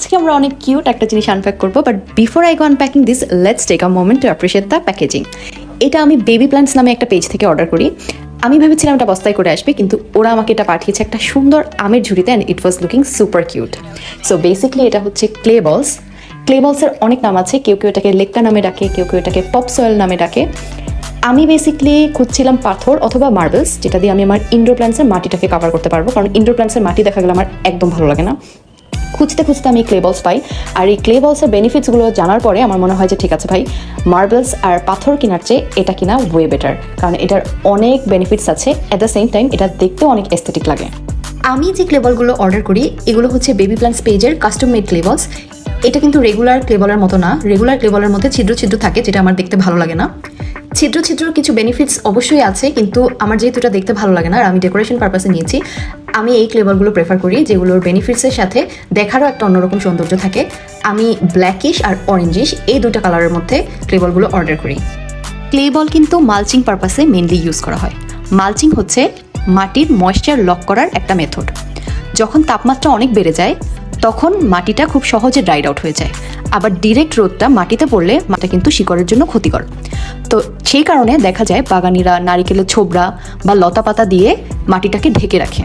আজকে আমরা অনেক কিউট একটা জিনিস আনপ্যাক করবো, but before I go unpacking this let's take a moment to appreciate the packaging. এটা আমি বেবি প্ল্যান্টস নামে একটা পেজ থেকে অর্ডার করি। আমি ভেবেছিলাম এটা বস্তায় করে আসবে, কিন্তু ওরা আমাকে এটা পাঠিয়েছে একটা সুন্দর আমের ঝুড়িতে, and it was looking super cute. So basically এটা হচ্ছে ক্লে বলস। ক্লে বলসের অনেক নাম আছে, কেউ কেউ এটাকে লেক্কা নামে ডাকে, কেউ কেউ এটাকে পপ সয়েল নামে ডাকে। আমি বেসিক্যালি খুঁজছিলাম পাথর অথবা মার্বেলস, যেটা দিয়ে আমি আমার ইনডোর প্ল্যান্টসের মাটিটাকে কভার করতে পারবো, কারণ ইনডোর প্ল্যান্টসের মাটি দেখা গেলে আমার একদম ভালো লাগে না। খুঁজতে খুঁজতে আমি ক্লে বলস পাই, আর এই ক্লে বলসের বেনিফিটসগুলো জানার পরে আমার মনে হয় যে ঠিক আছে ভাই, মার্বেলস আর পাথর কেনার চেয়ে এটা কিনা ওয়ে বেটার, কারণ এটার অনেক বেনিফিটস আছে। অ্যাট দ্য সেম টাইম এটা দেখতেও অনেক এস্থেটিক লাগে। আমি যে ক্লেবলগুলো অর্ডার করি এগুলো হচ্ছে বেবি প্ল্যান্টস পেজের কাস্টম মেড ক্লেবলস। এটা কিন্তু রেগুলার ক্লেবলের মতো না। রেগুলার ক্লেবলের মধ্যে ছিদ্র ছিদ্র থাকে, যেটা আমার দেখতে ভালো লাগে না। ছিদ্র ছিদ্র কিছু বেনিফিটস অবশ্যই আছে, কিন্তু আমার যেহেতু এটা দেখতে ভালো লাগে না আর আমি ডেকোরেশন পারপাসে নিয়েছি, আমি এই ক্লেবলগুলো প্রেফার করি যেগুলোর বেনিফিটসের সাথে দেখারও একটা অন্যরকম সৌন্দর্য থাকে। আমি ব্ল্যাকিশ আর অরেঞ্জিশ এই দুটো কালারের মধ্যে ক্লেবলগুলো অর্ডার করি। ক্লেবল কিন্তু মালচিং পারপাসে মেনলি ইউজ করা হয়। মালচিং হচ্ছে মাটির ময়েশ্চার লক করার একটা মেথড। যখন তাপমাত্রা অনেক বেড়ে যায় তখন মাটিটা খুব সহজে ড্রাইড আউট হয়ে যায়, আবার ডিরেক্ট রোদটা মাটিতে পড়লে মাটিটা কিন্তু শিকড়ের জন্য ক্ষতিকর। তো সেই কারণে দেখা যায় বাগানিরা নারিকেলের ছোবড়া বা লতা পাতা দিয়ে মাটিটাকে ঢেকে রাখে।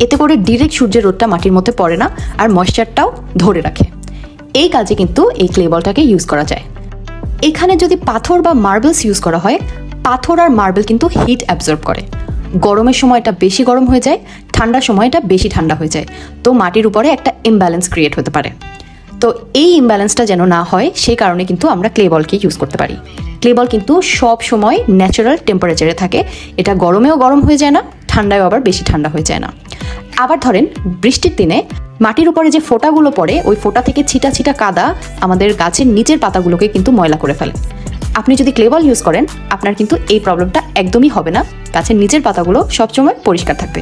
এতে করে ডিরেক্ট সূর্যের রোদটা মাটির মধ্যে পড়ে না, আর ময়েশ্চারটাও ধরে রাখে। এই কাজে কিন্তু এই ক্লেবলটাকে ইউজ করা যায়। এখানে যদি পাথর বা মার্বেলস ইউজ করা হয়, পাথর আর মার্বেল কিন্তু হিট অ্যাবজর্ব করে। গরমের সময় এটা বেশি গরম হয়ে যায়, ঠান্ডার সময় এটা বেশি ঠান্ডা হয়ে যায়, তো মাটির উপরে একটা ইমব্যালেন্স ক্রিয়েট হতে পারে। তো এই ইমব্যালেন্সটা যেন না হয় সেই কারণে কিন্তু আমরা ক্লেবলকে ইউজ করতে পারি। ক্লেবল কিন্তু সব সময় ন্যাচারাল টেম্পারেচারে থাকে, এটা গরমেও গরম হয়ে যায় না, ঠান্ডায়ও আবার বেশি ঠান্ডা হয়ে যায় না। আবার ধরেন বৃষ্টির দিনে মাটির উপরে যে ফোঁটাগুলো পড়ে, ওই ফোঁটা থেকে ছিটা ছিটা কাদা আমাদের গাছের নিচের পাতাগুলোকে কিন্তু ময়লা করে ফেলে। আপনি যদি ক্লেবল ইউজ করেন আপনার কিন্তু এই প্রবলেমটা একদমই হবে না, গাছের নিচের পাতাগুলো সবসময় পরিষ্কার থাকবে।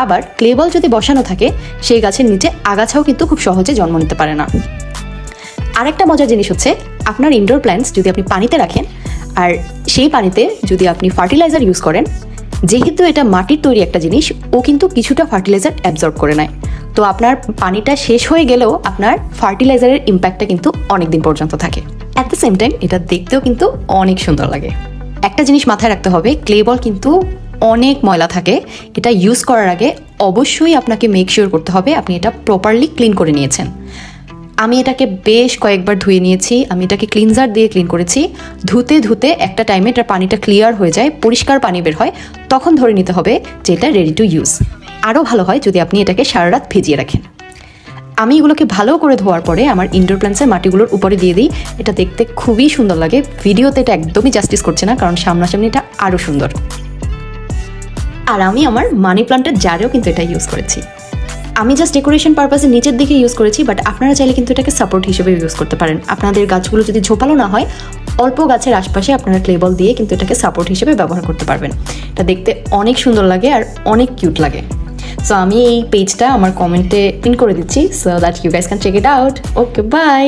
আবার ক্লেবল যদি বসানো থাকে সেই গাছের নিচে আগাছাও কিন্তু খুব সহজে জন্ম নিতে পারে না। আরেকটা মজার জিনিস হচ্ছে, আপনার ইনডোর প্ল্যান্টস যদি আপনি পানিতে রাখেন আর সেই পানিতে যদি আপনি ফার্টিলাইজার ইউজ করেন, যেহেতু এটা মাটির তৈরি একটা জিনিস, ও কিন্তু কিছুটা ফার্টিলাইজার অ্যাবজর্ব করে নেয়। তো আপনার পানিটা শেষ হয়ে গেলেও আপনার ফার্টিলাইজারের ইম্প্যাক্টটা কিন্তু অনেক দিন পর্যন্ত থাকে। অ্যাট দ্য সেম টাইম এটা দেখতেও কিন্তু অনেক সুন্দর লাগে। একটা জিনিস মাথায় রাখতে হবে, ক্লেবল কিন্তু অনেক ময়লা থাকে। এটা ইউজ করার আগে অবশ্যই আপনাকে মেক শিওর করতে হবে আপনি এটা প্রপারলি ক্লিন করে নিয়েছেন। আমি এটাকে বেশ কয়েকবার ধুয়ে নিয়েছি, আমি এটাকে ক্লিনজার দিয়ে ক্লিন করেছি। ধুতে ধুতে একটা টাইমে এটার পানিটা ক্লিয়ার হয়ে যায়, পরিষ্কার পানি বের হয়, তখন ধরে নিতে হবে যে এটা রেডি টু ইউজ। আরও ভালো হয় যদি আপনি এটাকে সারা রাত ভিজিয়ে রাখেন। আমি এগুলোকে ভালো করে ধোয়ার পরে আমার ইনডোর প্ল্যান্টসের মাটিগুলোর উপরে দিয়ে দিই। এটা দেখতে খুবই সুন্দর লাগে। ভিডিওতে এটা একদমই জাস্টিস করছে না, কারণ সামনাসামনি এটা আরও সুন্দর। আর আমি আমার মানি প্ল্যান্টের জারেও কিন্তু এটা ইউজ করেছি। আমি জাস্ট ডেকোরেশন পারপাসে নিচের দিকে ইউজ করেছি, বাট আপনারা চাইলে কিন্তু এটাকে সাপোর্ট হিসেবে ইউজ করতে পারেন। আপনাদের গাছগুলো যদি ঝোপালো না হয়, অল্প গাছের আশপাশে আপনারা ক্লেবল দিয়ে কিন্তু এটাকে সাপোর্ট হিসেবে ব্যবহার করতে পারবেন। এটা দেখতে অনেক সুন্দর লাগে আর অনেক কিউট লাগে। সো আমি এই পেজটা আমার কমেন্টে পিন করে দিচ্ছি, so that you guys can check it out. Okay, by.